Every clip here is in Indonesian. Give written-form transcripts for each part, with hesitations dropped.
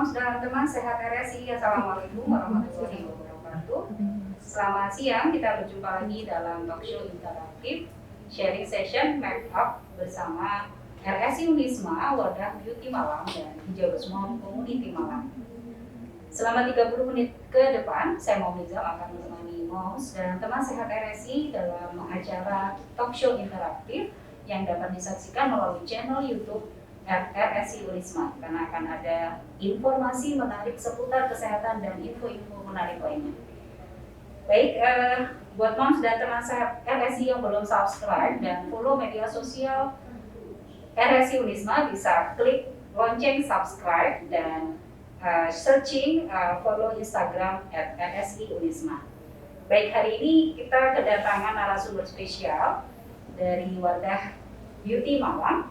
Moms dan teman sehat RSI, Assalamualaikum warahmatullahi wabarakatuh. Selamat siang, kita berjumpa lagi dalam talk show interaktif sharing session make up bersama RSI Unisma, Wadah Beauty Malang dan Hijau Mom Community Malang. Selama 30 menit ke depan, saya Nizam akan menemani Moms dan teman sehat RSI dalam acara talk show interaktif yang dapat disaksikan melalui channel YouTube RSI Unisma, karena akan ada informasi menarik seputar kesehatan dan info-info menarik lainnya. Baik, buat Moms dan teman sehat RSI yang belum subscribe dan follow media sosial RSI Unisma, bisa klik lonceng subscribe dan searching follow Instagram @RSI Unisma. Baik, hari ini kita kedatangan narasumber spesial dari Wadah Beauty Malang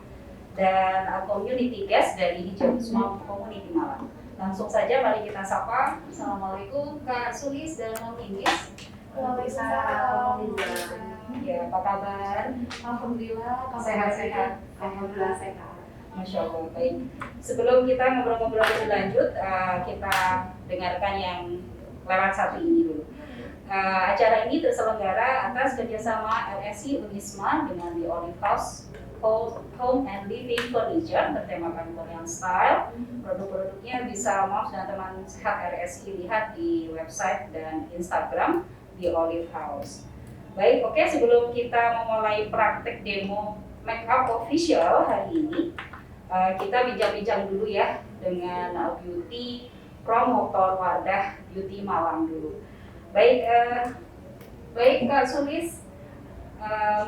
dan community guest dari Hijau Mom Community Malang. Langsung saja mari kita sapa. Assalamualaikum Kak Sulis dan Om Inis. Waalaikumsalam. Ya, apa kabar? Alhamdulillah, Sehat-sehat. Alhamdulillah sehat. Masya Allah, baik. Sebelum kita ngobrol-ngobrol lebih lanjut, kita dengarkan yang lewat satu ini dulu. Acara ini terselenggara atas kerjasama RSI Unisma dengan The Olive House Home and Living Furniture bertemakan Korean Style. Produk-produknya bisa Moms dan teman sehat RSI lihat di website dan Instagram The Olive House. Baik, oke, sebelum kita memulai praktek demo makeup official hari ini, kita bincang-bincang dulu ya dengan beauty promotor Wadah Beauty Malang dulu. Baik Kak Sulis,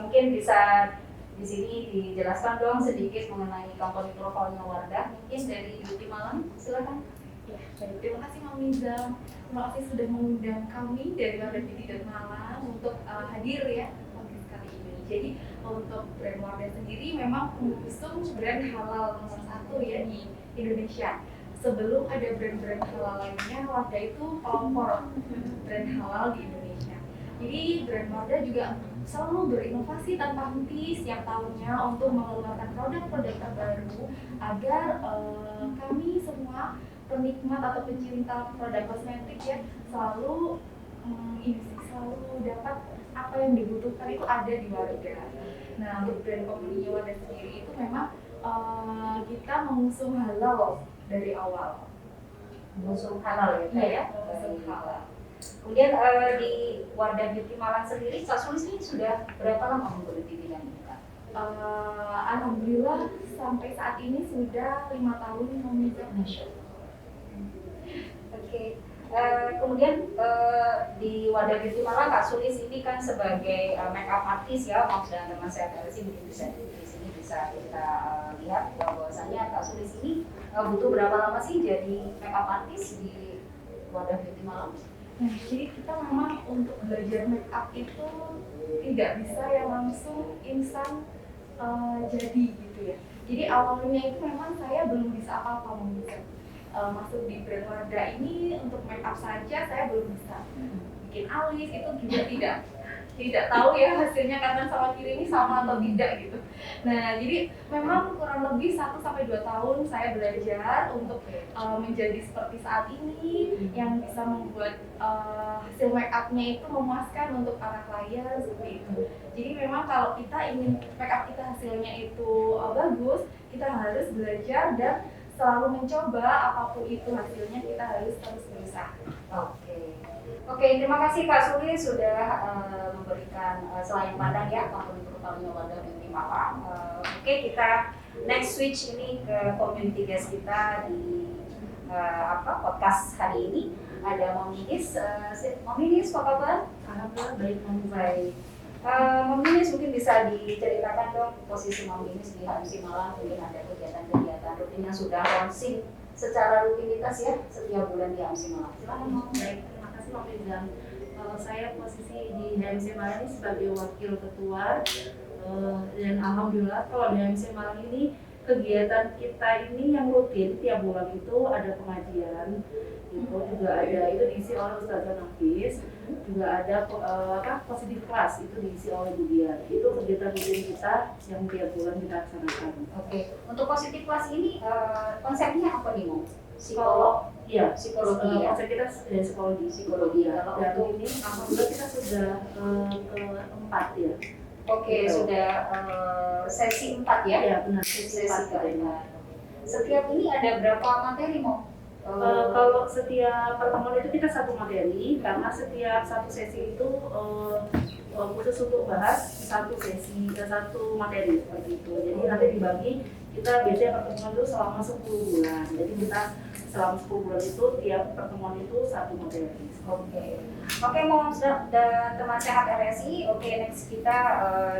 mungkin bisa di sini dijelaskan dong sedikit mengenai company profile-nya Wadah, mungkin dari Beauty Malang, silakan. Ya, baik. Terima kasih Mami Nizam. Terima kasih sudah mengundang kami dari Wadah Beauty dan Malang untuk hadir ya podcast kali ini. Jadi untuk brand Wadah sendiri memang mengusung brand halal nomor 1 ya di Indonesia. Sebelum ada brand-brand halal lainnya, Wadah itu pelopor brand halal di Indonesia. Jadi brand Wadah juga selalu berinovasi tanpa henti setiap tahunnya untuk mengeluarkan produk-produk terbaru agar kami semua penikmat atau pencinta produk kosmetik ya selalu dapat apa yang dibutuhkan itu ada di Wadah. Nah, untuk brand company Wadah sendiri itu memang kita mengusung halal dari awal. Mengusung halal ya, Kak ya? Mengusung halal. Kemudian di Wadah Beauty Malang sendiri, Kak Sulis ini sudah berapa lama menggeluti bidang ini, Kak? Alhamdulillah sampai saat ini sudah 5 tahun memegang. Oke. Kemudian di Wadah Beauty Malang, Kak Sulis ini kan sebagai makeup artist ya, Moms dan teman sehat RSI, mungkin bisa di sini bisa kita lihat bahwasanya Kak Sulis ini butuh berapa lama sih jadi makeup artist di Wadah Beauty Malang? Nah, jadi kita memang untuk belajar make up itu tidak bisa yang langsung instan jadi gitu ya. Jadi awalnya itu memang saya belum bisa apa-apa mungkin. Masuk di brand Wadah ini untuk make up saja saya belum bisa. Bikin alis itu juga tidak tahu ya hasilnya kanan sama kiri ini sama atau tidak gitu. Nah, jadi memang kurang lebih 1-2 tahun saya belajar untuk menjadi seperti saat ini yang bisa membuat hasil make up-nya itu memuaskan untuk para klien seperti itu. Jadi memang kalau kita ingin make up kita hasilnya itu bagus, kita harus belajar dan selalu mencoba apapun itu hasilnya, kita harus terus berusaha. Oke, terima kasih Kak Sulis sudah memberikan selain pandang ya company profile Wadah Beauty Malang. Oke, kita next switch ini ke community guest kita di podcast hari ini. Ada Mom Inis. Mom Inis, apa kabar? Alhamdulillah baik. Baik. Mom Inis mungkin bisa diceritakan dong posisi Mom Inis di HMC Malang, mungkin ada kegiatan-kegiatan rutin yang sudah launching secara rutinitas ya setiap bulan di HMC Malang. Silakan Mom. Baik, terima kasih Mom Nizam. Saya posisi di HMC Malang ini sebagai wakil ketua dan alhamdulillah kalau di HMC Malang ini kegiatan kita ini yang rutin tiap bulan itu ada pengajian, itu juga ada, itu diisi oleh Ustazah Nafis, juga ada positif kelas itu diisi oleh Bu Dian. Itu kegiatan rutin kita yang tiap bulan kita laksanakan. Oke, untuk positif kelas ini konsepnya apa nih Mo? Psikolog, ya psikologi ya. konsep kita psikologi. Psikologi. Kalau Dan untuk ini alhamdulillah kita sudah keempat ya. oke, Gitu. sudah sesi 4 ya. Ya benar Sesi sesi 4 ini. keempat. Setiap ini ada berapa materi mau? Kalau setiap pertemuan itu kita satu materi, karena setiap satu sesi itu khusus untuk bahas satu sesi satu materi seperti itu. Jadi nanti dibagi, kita biasanya pertemuan itu selama 10 bulan. Jadi kita selama 10 bulan itu tiap pertemuan itu satu materi. Oke, mau dan teman sehat RSI. Oke, next kita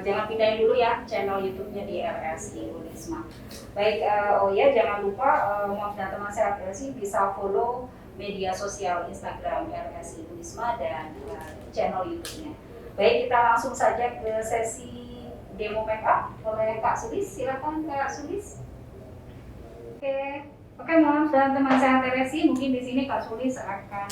jangan pindahin dulu ya channel YouTube-nya di RSI Unisma. Baik, oh ya jangan lupa Moms dan teman sehat RSI bisa follow media sosial Instagram RSI Unisma dan channel YouTube-nya. Baik, kita langsung saja ke sesi demo makeup oleh Kak Sulis. Silakan Kak Sulis. Oke, Moms dan teman sehat RSI, mungkin di sini Kak Sulis akan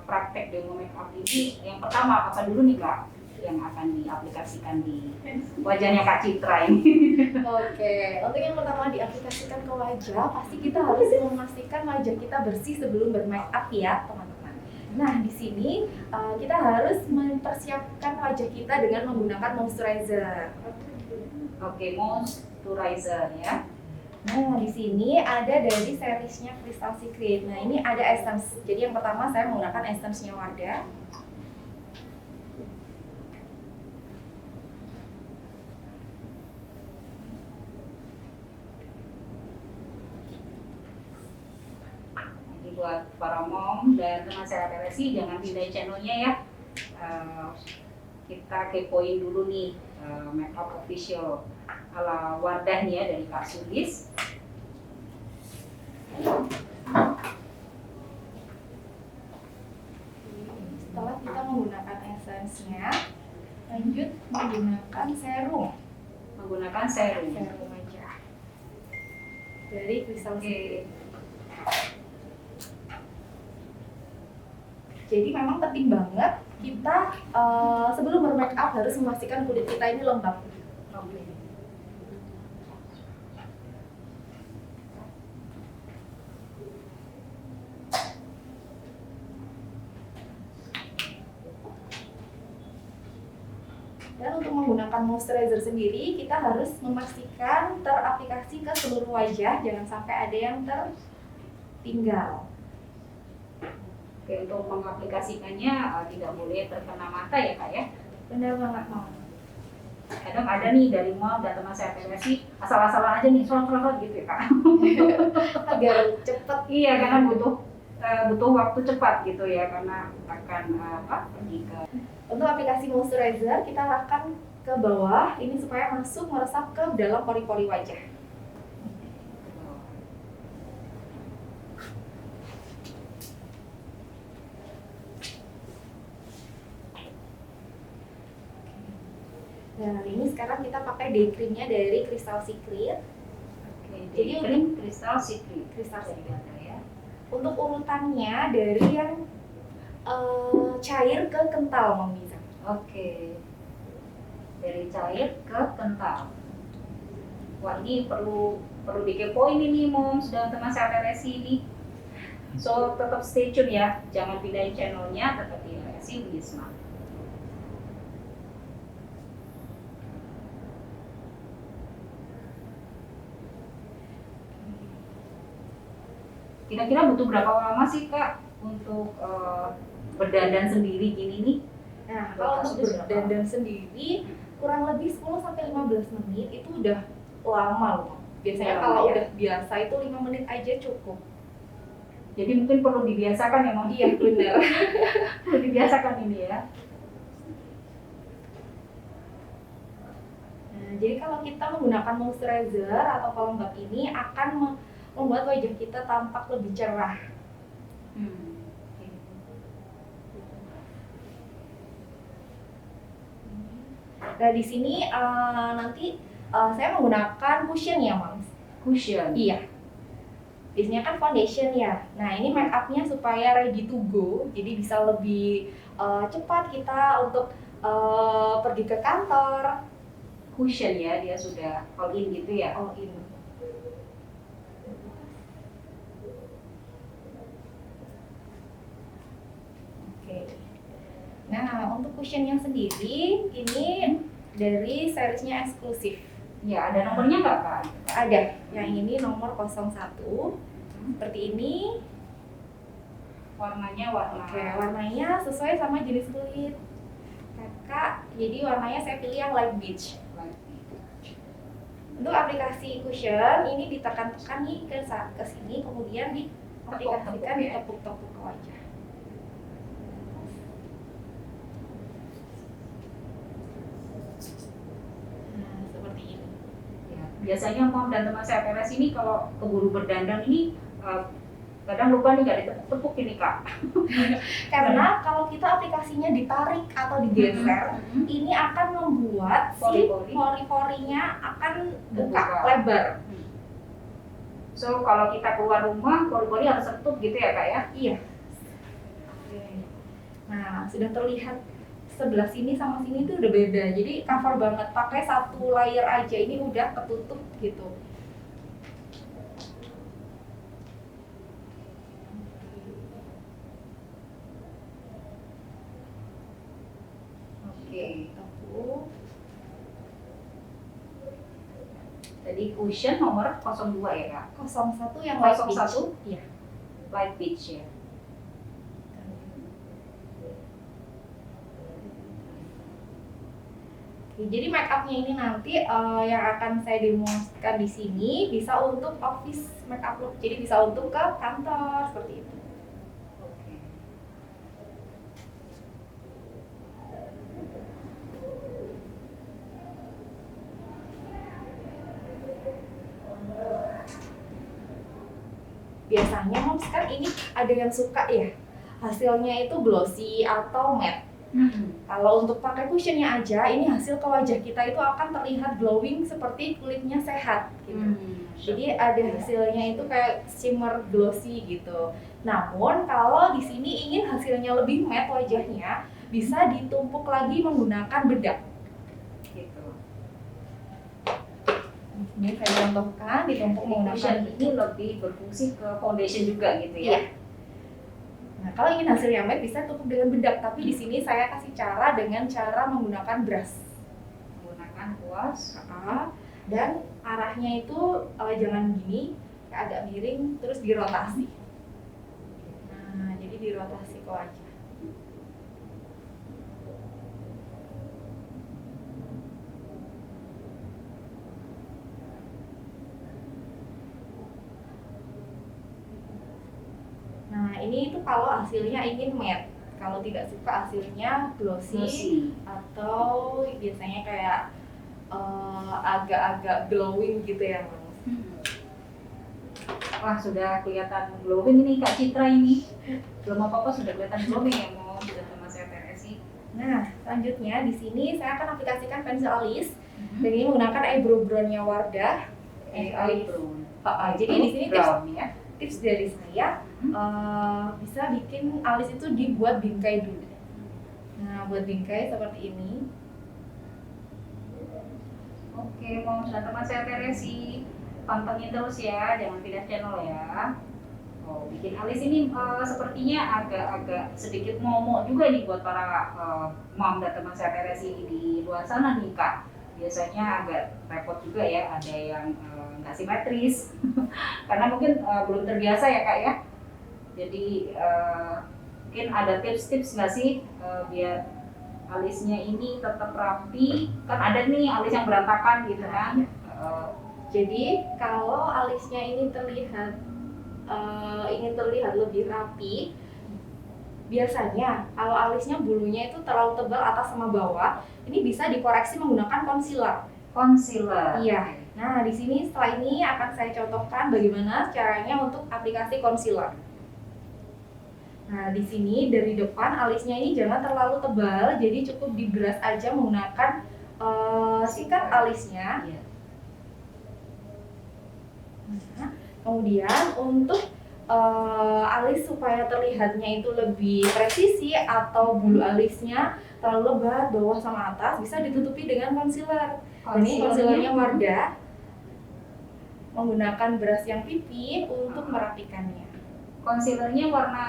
praktek demo makeup ini. Yang pertama apa dulu nih Kak yang akan diaplikasikan di wajahnya Kak Citra ini? Oke, untuk yang pertama diaplikasikan ke wajah, pasti kita harus memastikan wajah kita bersih sebelum bermake up ya, teman-teman. Nah, di sini kita harus mempersiapkan wajah kita dengan menggunakan moisturizer. Oke, moisturizer ya. Nah, di sini ada dari seriesnya Crystal Secret. Nah, ini ada essence. Jadi yang pertama saya menggunakan essence-nya Wardah. Jadi buat para mom dan teman sehat RSI jangan pindahin channelnya ya. Kita kepoin dulu nih makeup official ala Wardah nih ya dari Kak Sulis. Setelah kita menggunakan essence-nya, lanjut menggunakan serum. Menggunakan serum. Serum wajah dari Crystal Secret. Jadi memang penting banget kita sebelum bermake up harus memastikan kulit kita ini lembab. Dan untuk menggunakan moisturizer sendiri, kita harus memastikan teraplikasi ke seluruh wajah, jangan sampai ada yang tertinggal. Oke, untuk mengaplikasikannya tidak boleh terkena mata ya Kak ya. Benar banget, Mam. Kadang ada nih dari mom dan teman saya RSI asal-asalan aja nih soal-soal gitu ya Kak. Agar cepet. Iya, karena butuh waktu cepat gitu ya, karena akan pergi ke. Untuk aplikasi moisturizer, kita arahkan ke bawah, ini supaya masuk meresap ke dalam pori-pori wajah. Nah, ini sekarang kita pakai day creamnya dari Crystal Secret. Oke, Jadi krim Crystal Secret. Crystal Secret. Ya. Untuk urutannya dari yang cair ke kental, Mam Liza. Oke. Dari cair ke kental. Wah, ini perlu dikepoin ini moms dan teman sehat RSI ini. So tetap stay tune ya, jangan pindahin channelnya, tetap di RSI Unisma. Kira-kira butuh berapa lama sih Kak untuk berdandan sendiri gini nih? Nah, kalau untuk berdandan sendiri kurang lebih 10-15 menit itu udah lama loh. Biasanya kalau udah biasa itu 5 menit aja cukup. Jadi mungkin perlu dibiasakan ya Mam? Iya, benar. Perlu dibiasakan ini ya. Nah, jadi kalau kita menggunakan moisturizer atau pelembab ini akan membuat wajah kita tampak lebih cerah. Nah, di sini nanti saya menggunakan cushion ya, Mams. Cushion? Iya. Biasanya kan foundation ya. Nah, ini make up-nya supaya ready to go, jadi bisa lebih cepat kita untuk pergi ke kantor. Cushion ya, dia sudah all in gitu ya? All in. Nah, untuk cushionnya sendiri ini dari seriesnya eksklusif. Ya, ada nomornya nggak Kak? Ada, yang ini nomor 01 seperti ini. Warnanya warna. Oke, warnanya sesuai sama jenis kulit Kakak. Jadi warnanya saya pilih yang light beige. Untuk aplikasi cushion ini ditekan-tekan nih ke sini, kemudian diaplikasikan, ditepuk-tepuk ke wajah. Nah, seperti ini. Ya, biasanya mom dan teman saya PRS ini kalau keburu berdandan ini kadang lupa nih nggak ditepuk-tepuk ini Kak. Karena kalau kita aplikasinya ditarik atau digeser, ini akan membuat si pori-porinya akan buka lebar. So kalau kita keluar rumah, pori-pori harus tertutup gitu ya Kak ya? Iya. Nah, sudah terlihat sebelah sini sama sini tuh udah beda. Jadi cover banget, pakai satu layer aja ini udah ketutup gitu. Oke. Tepuk. Jadi cushion nomor 02 ya Kak? 01 yang light beige. 01? Iya. Light beige ya. Oke, jadi make upnya ini nanti yang akan saya demonstrasikan di sini bisa untuk office make up look. Jadi bisa untuk ke kantor seperti itu. Oke. Biasanya moms kan ini ada yang suka ya hasilnya itu glossy atau matte. Kalau untuk pakai cushionnya aja, ini hasil ke wajah kita itu akan terlihat glowing seperti kulitnya sehat gitu. Jadi ada hasilnya itu kayak shimmer glossy gitu. Namun kalau di sini ingin hasilnya lebih matte wajahnya, bisa ditumpuk lagi menggunakan bedak. Gitu. Ini saya contohkan ditumpuk menggunakan Cushion ini lebih berfungsi ke foundation juga gitu ya? Iya. Nah, kalau ingin hasilnya matte bisa tutup dengan bedak, tapi di sini saya kasih cara dengan cara menggunakan brush. Menggunakan kuas. Dan arahnya itu jangan gini, agak miring, terus dirotasi. Nah, jadi dirotasi ke wajah. Nah, ini itu kalau hasilnya ingin matte. Kalau tidak suka hasilnya glossy. Atau biasanya kayak agak-agak glowing gitu ya, Mas. Wah, sudah kelihatan glowing ini Kak Citra ini. Belum apa-apa sudah kelihatan glowing ya, Mom. Sudah sama saya PRSI. Nah, selanjutnya di sini saya akan aplikasikan pensil alis. Dan ini menggunakan eyebrow brown-nya Wardah. Eyebrow. Jadi di sini brown ya. tips dari saya bisa bikin alis itu dibuat bingkai dulu. Nah, buat bingkai seperti ini. Oke, Mom dan teman saya PRSI. Pantengin terus ya, jangan pindah channel ya. Oh, bikin alis ini sepertinya agak-agak sedikit momok juga nih buat para mom dan teman saya PRSI di luar sana nih Kak. Biasanya agak repot juga ya, ada yang nggak simetris karena mungkin belum terbiasa ya Kak ya. Jadi mungkin ada tips-tips nggak sih biar alisnya ini tetap rapi? Kan ada nih alis yang berantakan gitu kan. Jadi kalau alisnya ini terlihat ingin terlihat lebih rapi, biasanya kalau alisnya bulunya itu terlalu tebal atas sama bawah, ini bisa dikoreksi menggunakan concealer. Concealer. Iya. Nah, di sini setelah ini akan saya contohkan bagaimana caranya untuk aplikasi concealer. Nah, di sini dari depan alisnya ini jangan terlalu tebal, jadi cukup diberas aja menggunakan sikat alisnya. Iya. Nah, kemudian untuk alis supaya terlihatnya itu lebih presisi atau bulu alisnya terlalu lebat bawah sama atas, bisa ditutupi dengan concealer. Ini concealernya Wardah, menggunakan brush yang pipi untuk merapikannya. Concealernya warna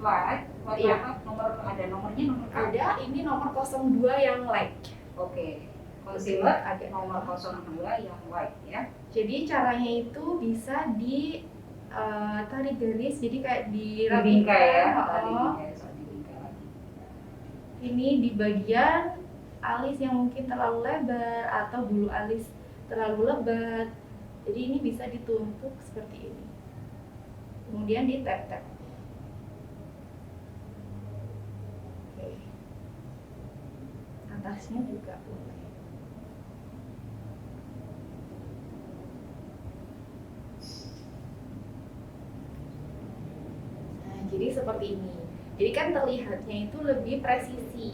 light, Iya. ada nomornya, nomor Ada, ini nomor 02 yang light. Oke, concealer Ada. nomor 02 yang white ya. Jadi caranya itu bisa di tarik garis, jadi kayak Di bingkai ya, dirapikan. di bingkai, soal di bingkai lagi. Ini di bagian alis yang mungkin terlalu lebar atau bulu alis terlalu lebat. Jadi ini bisa ditumpuk seperti ini. Kemudian di tap-tap. Oke. Atasnya juga boleh. Nah, jadi seperti ini. Jadi kan terlihatnya itu lebih presisi.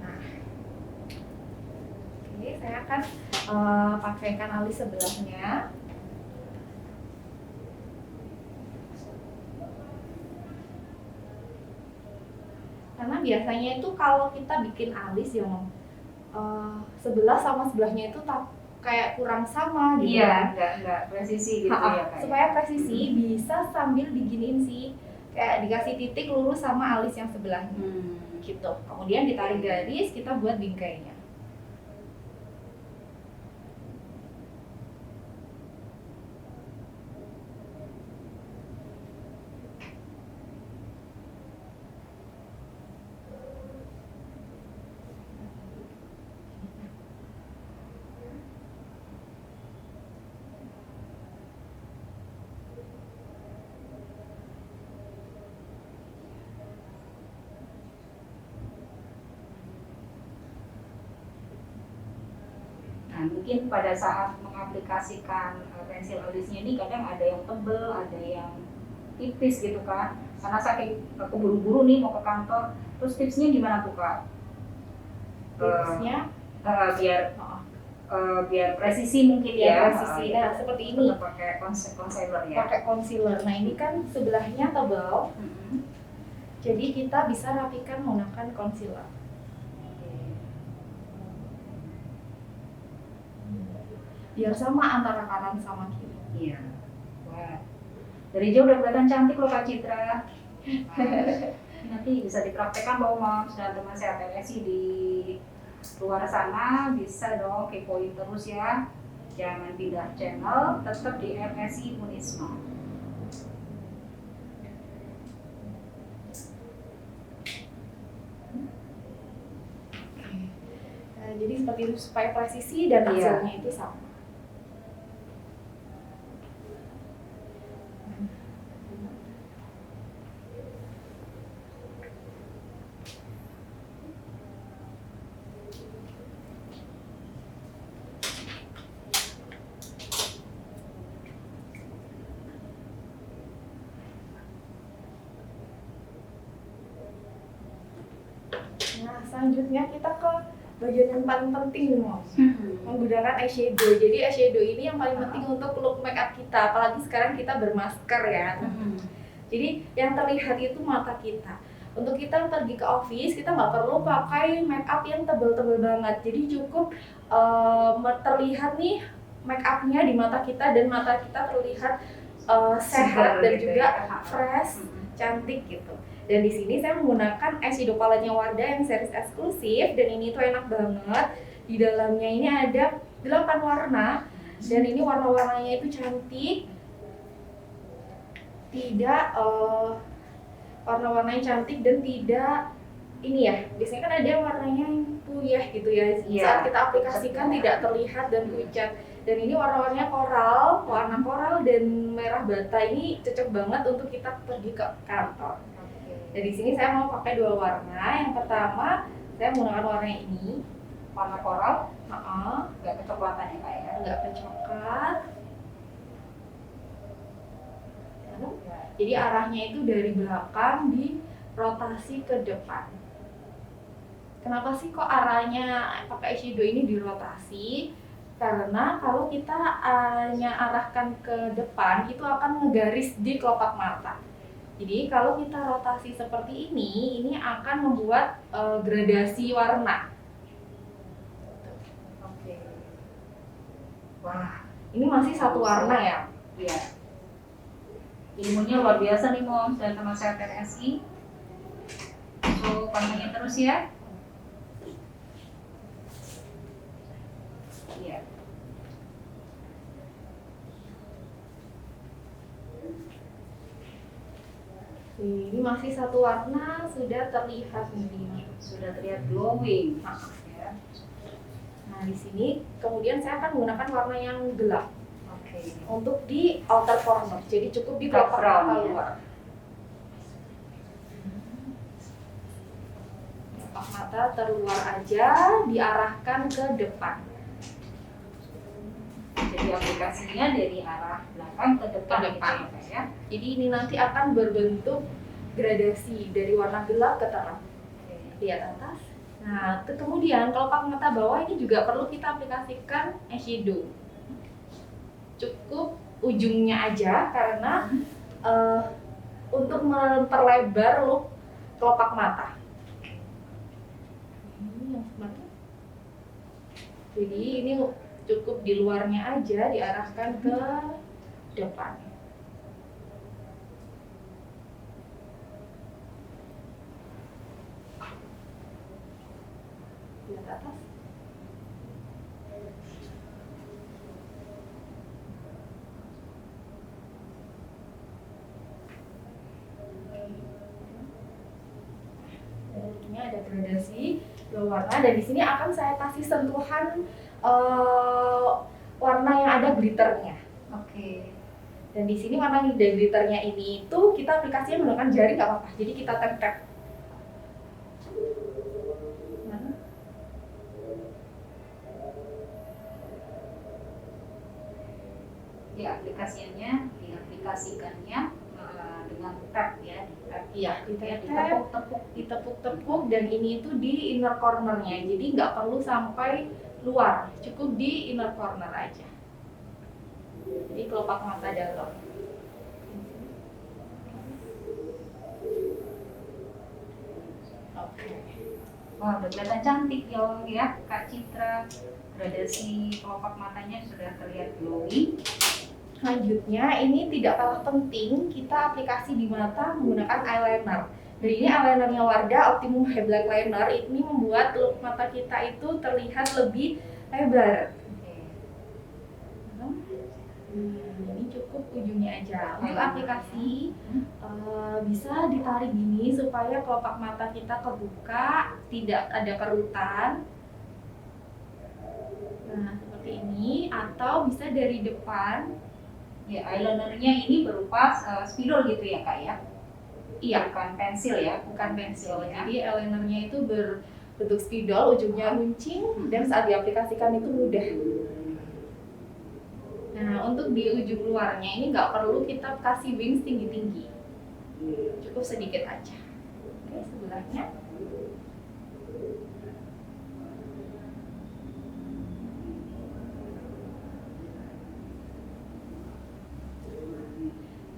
Nah, oke, saya akan pakaikan alis sebelahnya. Karena biasanya itu kalau kita bikin alis yang sebelah sama sebelahnya itu kayak kurang sama gitu Iya, kan. nggak presisi gitu Ha-ha, ya kayak. supaya presisi bisa sambil diginiin sih, kayak dikasih titik lurus sama alis yang sebelahnya gitu. Kemudian ditarik garis, kita buat bingkainya. Nah, mungkin pada saat mengaplikasikan pensil alisnya ini kadang ada yang tebel, ada yang tipis gitu kan. Karena saking keburu-buru nih mau ke kantor, terus tipsnya gimana tuh Kak? Tipsnya Biar presisi mungkin biar ya. presisi. Nah, seperti ini. Tetap pakai concealer ya. Pakai concealer. Nah, ini kan sebelahnya tebal, jadi kita bisa rapikan menggunakan concealer. Biar sama antara kanan sama kiri. Iya. Wah. Dari jauh udah kelihatan cantik loh Kak Citra. Nanti bisa dipraktekkan loh Moms dan teman sehat LSI di luar sana, bisa dong kepoin terus ya. Jangan pindah channel, tetap di LSI Unisma. Nah, jadi seperti itu supaya presisi dan hasilnya itu sama. Nah, selanjutnya kita ke bagian yang paling penting nih, Moms. Menggunakan eyeshadow. Jadi eyeshadow ini yang paling penting untuk look makeup kita, apalagi sekarang kita bermasker ya. Jadi yang terlihat itu mata kita. Untuk kita pergi ke office, kita nggak perlu pakai makeup yang tebal-tebal banget. Jadi cukup terlihat nih makeupnya di mata kita dan mata kita terlihat sehat dan gitu juga ya. fresh, cantik gitu. Dan di sini saya menggunakan eyeshadow palette-nya Wardah yang series eksklusif dan ini tuh enak banget. Di dalamnya ini ada 8 warna dan ini warna-warnanya itu cantik. Tidak warna-warnanya cantik dan tidak ini ya. Biasanya kan ada warnanya yang puyah gitu ya. Iya, Saat kita aplikasikan pucat ya. tidak terlihat dan pucat. Dan ini warna-warnanya koral, warna koral dan merah bata. Ini cocok banget untuk kita pergi ke kantor. Dan di sini saya mau pakai 2 warna. Yang pertama, saya menggunakan warna ini, Warna koral, Heeh, nggak kecoklatan ya Kak ya. nggak kecoklat. Jadi arahnya itu dari belakang dirotasi ke depan. Kenapa sih kok arahnya pakai eyeshadow ini dirotasi? Karena kalau kita hanya arahkan ke depan, itu akan ngegaris di kelopak mata. Jadi kalau kita rotasi seperti ini akan membuat gradasi warna. Oke. Wah, Ini masih satu warna ya. iya. Ilmunya luar biasa nih Moms dan teman saya PNSI. So, pantengin terus ya. Iya. Ini masih satu warna, sudah terlihat nih. Sudah terlihat glowing. Ya. Nah, di sini kemudian saya akan menggunakan warna yang gelap Oke. untuk di outer corner. Jadi cukup di kelopak Background, mata ya. luar. Kelopak mata terluar aja, diarahkan ke depan. Jadi aplikasinya dari arah belakang ke depan, Ke depan. gitu ya, Kak, ya. Jadi ini nanti akan berbentuk gradasi dari warna gelap ke terang. Oke. Lihat atas. Nah, kemudian kelopak mata bawah ini juga perlu kita aplikasikan eyeshadow. Cukup ujungnya aja karena untuk memperlebar look kelopak mata. Ini yang mana? Jadi ini cukup di luarnya aja, diarahkan ke depan. Lihat atas. Ini ada gradasi dua warna dan di sini akan saya kasih sentuhan warna yang ada glitternya. Oke. Dan di sini warna yang ada glitternya ini itu kita aplikasinya menggunakan jari nggak apa-apa. Jadi kita tap-tap. Mana? diaplikasikannya dengan tap ya, di tap. Iya, Ya, ditepuk-tepuk, ditepuk-tepuk dan ini itu di inner cornernya. Jadi nggak perlu sampai luar, cukup di inner corner aja. Jadi kelopak mata dalam. Oke. Wah, udah kelihatan cantik ya Kak Citra. Gradasi kelopak matanya sudah terlihat glowing. Selanjutnya ini tidak kalah penting, kita aplikasi di mata menggunakan eyeliner. Dan ini eyelinernya Wardah Optimum High Black Liner ini membuat look mata kita itu terlihat lebih lebar. Ini cukup ujungnya aja. Untuk aplikasi bisa ditarik gini supaya kelopak mata kita kebuka, tidak ada kerutan. Nah, seperti ini, atau bisa dari depan. Ya, eyelinernya ini berupa spidol gitu ya Kak ya? Iya, Bukan pensil ya? bukan pensil. Jadi eyelinernya itu berbentuk spidol, ujungnya runcing, dan saat diaplikasikan itu mudah. Nah, untuk di ujung luarnya ini nggak perlu kita kasih wings tinggi-tinggi, cukup sedikit aja. Oke, sebelahnya.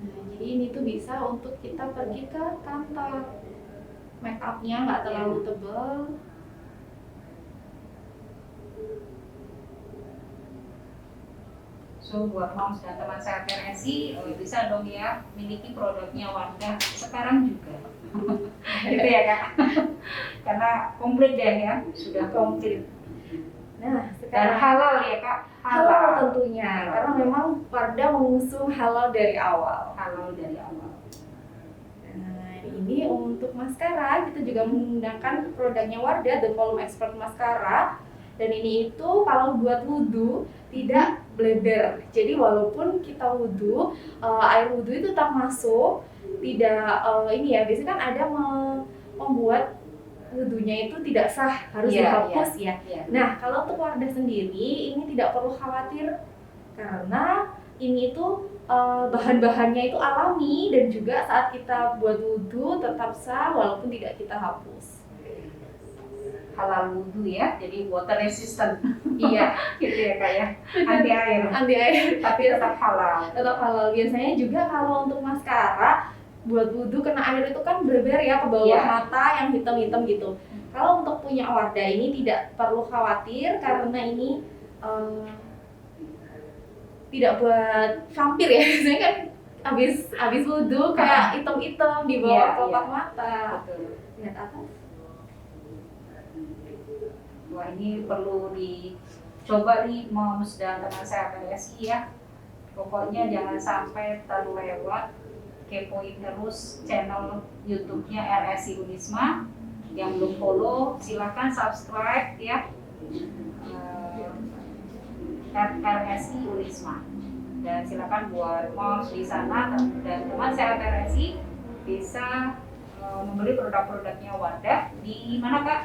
Nah, jadi ini tuh bisa untuk kita pergi ke kantor. Make up-nya nggak terlalu tebal. So buat moms dan teman saya PNSI bisa dong ya miliki produknya Wardah sekarang juga. Gitu ya Kak. Karena komplit deh ya, sudah komplit. Nah, Dan sekarang halal ya Kak. halal tentunya, karena memang Wardah mengusung halal dari awal. Halal dari awal. Nah, ini untuk maskara kita juga menggunakan produknya Wardah, The Volume Expert Mascara. Dan ini itu kalau buat wudhu tidak bleber. Jadi walaupun kita wudhu, air wudhu itu tetap masuk. Tidak ini ya, biasanya kan ada membuat wudhunya itu tidak sah, harus dihapus ya. Nah, kalau untuk Wardah sendiri ini tidak perlu khawatir karena ini tuh bahan-bahannya itu alami dan juga saat kita buat wudhu tetap sah walaupun tidak kita hapus. Halal wudhu ya, jadi water resistant. Iya, Gitu ya Kak ya. Anti air. anti air Tapi tetap halal. tetap halal. Biasanya juga kalau untuk maskara buat wudhu kena air itu kan berber ya ke bawah Iya. mata yang hitam-hitam gitu. Kalau untuk punya Wardah ini tidak perlu khawatir karena ini tidak buat vampir ya. Biasanya kan abis wudhu kayak hitam-hitam di bawah Iya, kelopak iya. mata. Betul. Lihat atas. Wah, ini perlu dicoba nih Moms dan teman saya PSI ya. Pokoknya jangan sampai terlewat, kepoin terus channel YouTube-nya RSI Unisma. Yang belum follow silahkan subscribe ya. RSI Unisma. Dan silakan buat Moms di sana dan teman saya RSI bisa membeli produk-produknya Wadah di mana Kak?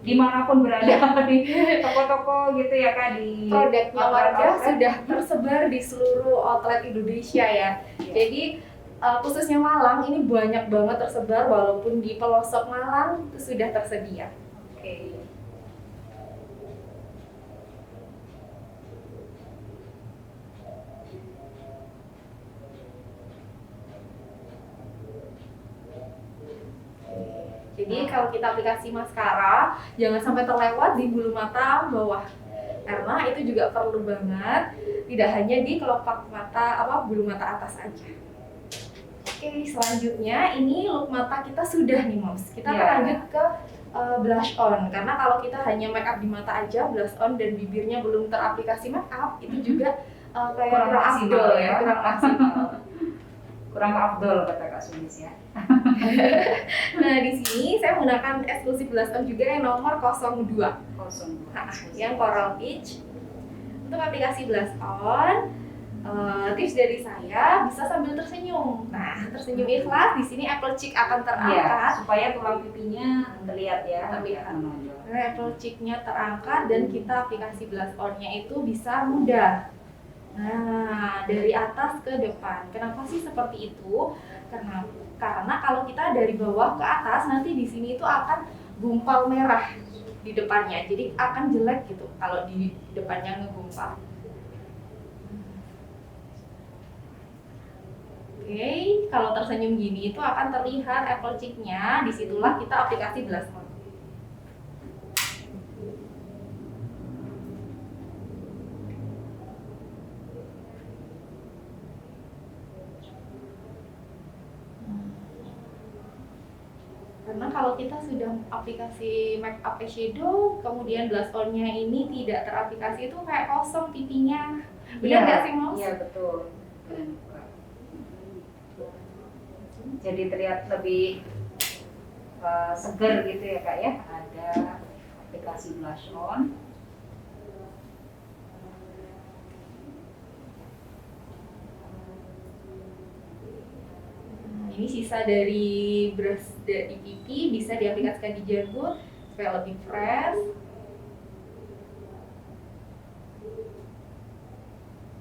Dimanapun berada di toko-toko gitu ya Kak, di Produknya Wadah outlet-outlet. sudah tersebar di seluruh outlet Indonesia ya. Iya. Jadi khususnya Malang ini banyak banget tersebar, walaupun di pelosok Malang itu sudah tersedia. Oke. Jadi kalau kita aplikasi maskara, jangan sampai terlewat di bulu mata bawah, karena itu juga perlu banget, tidak hanya di kelopak mata bulu mata atas aja. Oke, selanjutnya ini look mata kita sudah nih Moms. Kita akan Iya. lanjut ke blush on, karena kalau kita hanya make up di mata aja, blush on dan bibirnya belum teraplikasi make up, itu juga kayak Kurang kurang maksimal afdol ya. ya, kurang maksimal. Kurang afdol kata Kak Sumis ya. Nah, di sini saya menggunakan eksklusif blush on juga yang nomor 02. 02. Nah, yang coral peach. Untuk aplikasi blush on, tips dari saya bisa sambil tersenyum. Nah, tersenyum ikhlas, di sini apple cheek akan Iya, terangkat. supaya tulang pipinya terlihat ya, Terlihat. menonjol. Nah, apple cheek-nya terangkat dan kita aplikasi blush on-nya itu bisa mudah. Nah, dari atas ke depan. Kenapa sih seperti itu? Karena kalau kita dari bawah ke atas, nanti di sini itu akan gumpal merah di depannya. Jadi akan jelek gitu kalau di depannya ngegumpal. Oke, kalau tersenyum gini itu akan terlihat apple cheek-nya. Disitulah kita aplikasi blush on. Karena kalau kita sudah aplikasi make up eyeshadow, kemudian blush on-nya ini tidak teraplikasi, itu kayak kosong pipinya. Benar nggak sih, Moms? Iya, betul. Jadi terlihat lebih seger gitu ya Kak ya. Ada aplikasi blush on. Ini sisa dari brush di pipi bisa diaplikasikan di janggut supaya lebih fresh.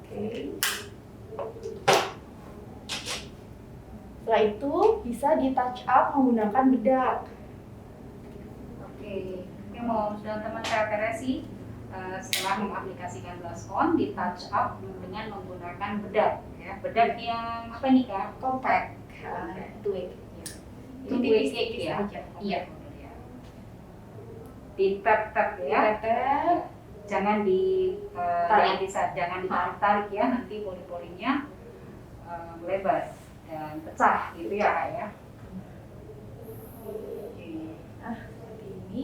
Oke. Setelah itu bisa di touch up menggunakan bedak. Oke, Moms dan teman saya Teresi setelah mengaplikasikan blush on di touch up dengan menggunakan bedak ya. Bedak yang apa nih Kak? Compact. Twig. Itu tipis-tipis ya. aja. Iya. Di tap-tap ya. Tetep. Jangan Tarik. jangan ditarik-tarik ya, nanti pori-porinya melebar dan pecah gitu ya Kak ya. Oke. Nah, seperti ini.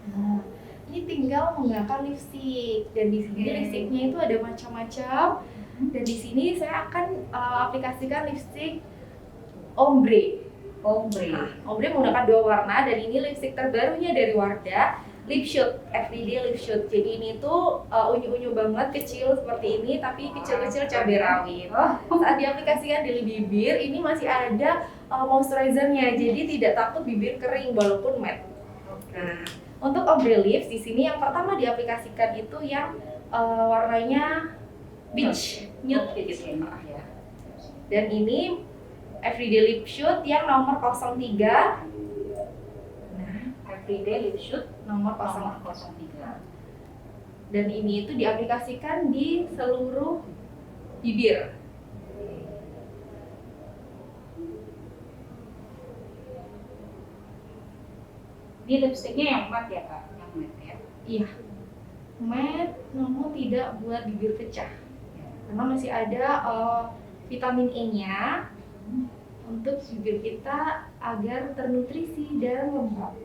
Nah, ini tinggal menggunakan lipstick, dan di sini Oke. lipsticknya itu ada macam-macam. Dan di sini saya akan aplikasikan lipstick ombre. Ombre. Ombre menggunakan 2 warna, dan ini lipstick terbarunya dari Wardah, Lip Shoot, Everyday Lip Shoot. Jadi ini tuh unyu-unyu banget, kecil seperti ini, tapi kecil-kecil cabai rawit. Saat diaplikasikan di bibir, ini masih ada moisturizernya, jadi tidak takut bibir kering walaupun matte. Nah, untuk ombre lips di sini yang pertama diaplikasikan itu yang warnanya beach nude gitu. Ya. Dan ini Everyday Lip Shoot yang nomor 03. Nah, Everyday Lip Shoot nomor nomor 03. 03. Dan ini itu diaplikasikan di seluruh bibir. Ini lipstiknya yang matte ya Kak? Yang matte ya? Iya. matte namun tidak buat bibir pecah. Karena masih ada vitamin E-nya untuk bibir kita agar ternutrisi dan lembab.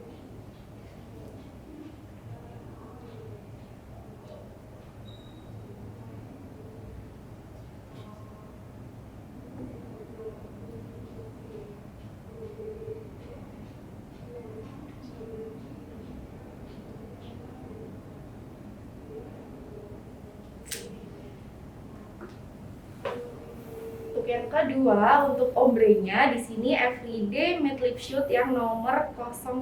Untuk yang kedua, untuk ombrenya di sini Everyday Matte Lip Shoot yang nomor 05.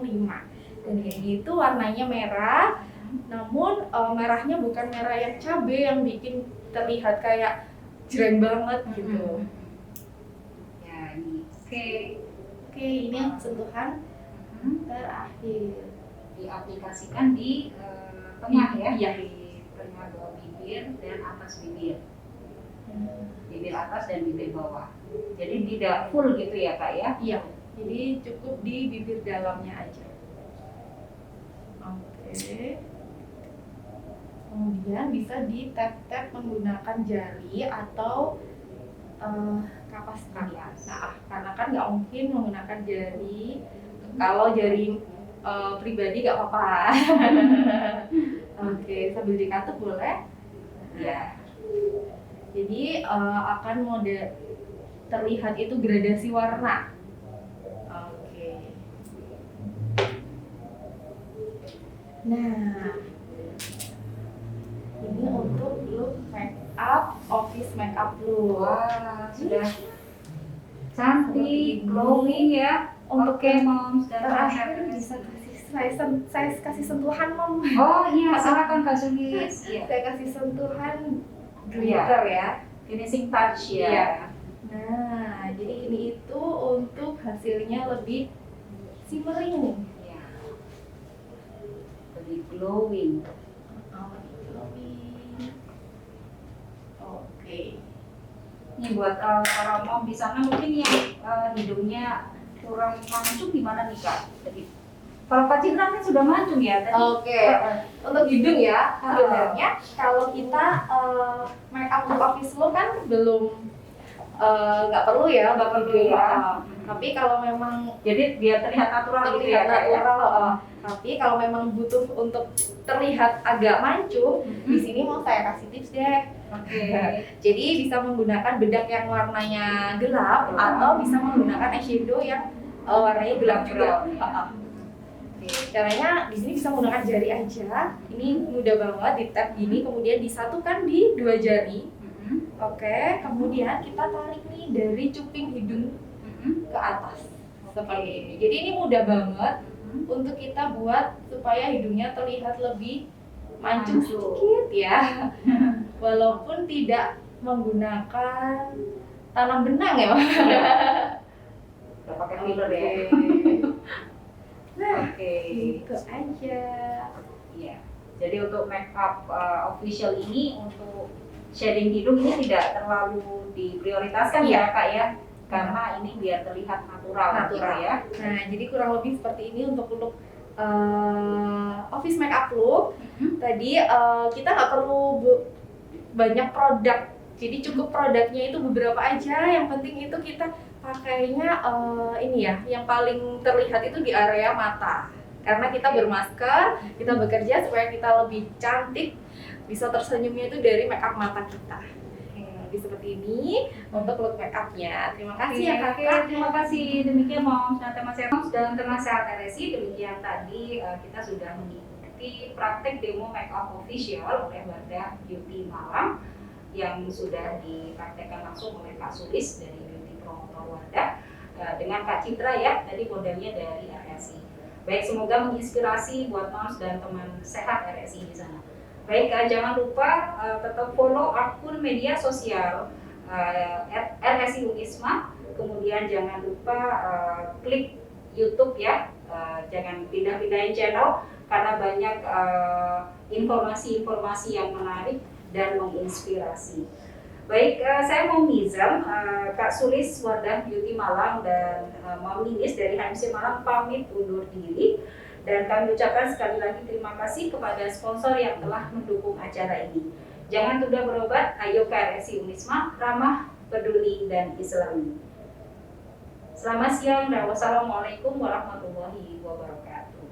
Dan ini itu warnanya merah, namun merahnya bukan merah yang cabai yang bikin terlihat kayak jreng banget gitu. Ya, ini oke. Oke, ini yang sentuhan terakhir. Diaplikasikan di tengah ya, Iya. di tengah bawah bibir dan atas bibir. Bibir atas dan bibir bawah. Jadi tidak full gitu ya Kak ya? Iya, jadi cukup di bibir dalamnya aja. Oke. Kemudian bisa di tap-tap menggunakan jari atau kapas kaki. Nah, karena kan nggak mungkin menggunakan jari. Kalau jari pribadi nggak apa-apa. Oke, sambil dikatuk boleh? Ya. Jadi akan terlihat itu gradasi warna. Oke. Nah, ini untuk look make up, office make up look. Wah, sudah cantik, glowing ya. Untuk Oke, moms dan terakhir teman-teman. bisa saya kasih sentuhan, Mom. Oh iya, silakan Kak Sulis. Iya. Saya kasih sentuhan glitter ya. Finishing touch ya. Iya. Nah, jadi ini itu untuk hasilnya lebih shimmering. Iya. Lebih glowing. Oke. Ini buat para mom di sana mungkin yang hidungnya kurang mancung gimana nih Kak? Tadi kalau Kak Citra kan sudah mancung ya tadi. Oke. Untuk hidung ya, sebenarnya kalau kita make up untuk office look kan belum nggak perlu ya, Nggak perlu ya. Tapi kalau memang Jadi biar terlihat natural gitu ya terlihat Kak ya. natural, tapi kalau memang butuh untuk terlihat agak mancung, di sini mau saya kasih tips deh. Oke. Jadi bisa menggunakan bedak yang warnanya gelap atau bisa menggunakan eyeshadow yang warnanya gelap juga. Caranya di sini bisa menggunakan jari aja. Ini mudah banget, di tap gini, kemudian disatukan di 2 jari. Oke, kemudian kita tarik nih dari cuping hidung ke atas seperti ini. Jadi ini mudah banget untuk kita buat supaya hidungnya terlihat lebih mancung sedikit ya. Walaupun tidak menggunakan tanam benang ya. Udah pakai filler ya. Nah, Oke. itu aja. Iya. Jadi untuk make up official ini untuk shading hidung ini tidak terlalu diprioritaskan ya Kak ya, karena ini biar terlihat natural gitu ya. Nah, jadi kurang lebih seperti ini untuk look office make up look. Tadi kita nggak perlu banyak produk, jadi cukup produknya itu beberapa aja. Yang penting itu kita pakainya ini ya, yang paling terlihat itu di area mata. Karena kita bermasker, kita bekerja supaya kita lebih cantik, bisa tersenyumnya itu dari make up mata kita. Jadi seperti ini untuk look make upnya. Terima kasih ya Kakak. Terima kasih. Demikian moms dan teman sehat RSI. Demikian tadi kita sudah mengikuti praktek demo make up official oleh Wardah Beauty Malang yang sudah dipraktekkan langsung oleh Kak Sulis dari Beauty Promotor Wardah dengan Kak Citra ya, tadi modelnya dari RSI. Baik, semoga menginspirasi buat moms dan teman sehat RSI di sana. Baik, jangan lupa tetap follow akun media sosial RSI Unisma. Kemudian jangan lupa klik YouTube ya, jangan pindah-pindahin channel karena banyak informasi-informasi yang menarik dan menginspirasi. Baik, saya mau Nizam, Kak Sulis Wardah Beauty Malang dan Mam Ninis dari HMC Malang pamit undur diri. Dan kami ucapkan sekali lagi terima kasih kepada sponsor yang telah mendukung acara ini. Jangan tunda berobat, ayo KRSI Unisma, ramah, peduli, dan Islami. Selamat siang dan wassalamualaikum warahmatullahi wabarakatuh.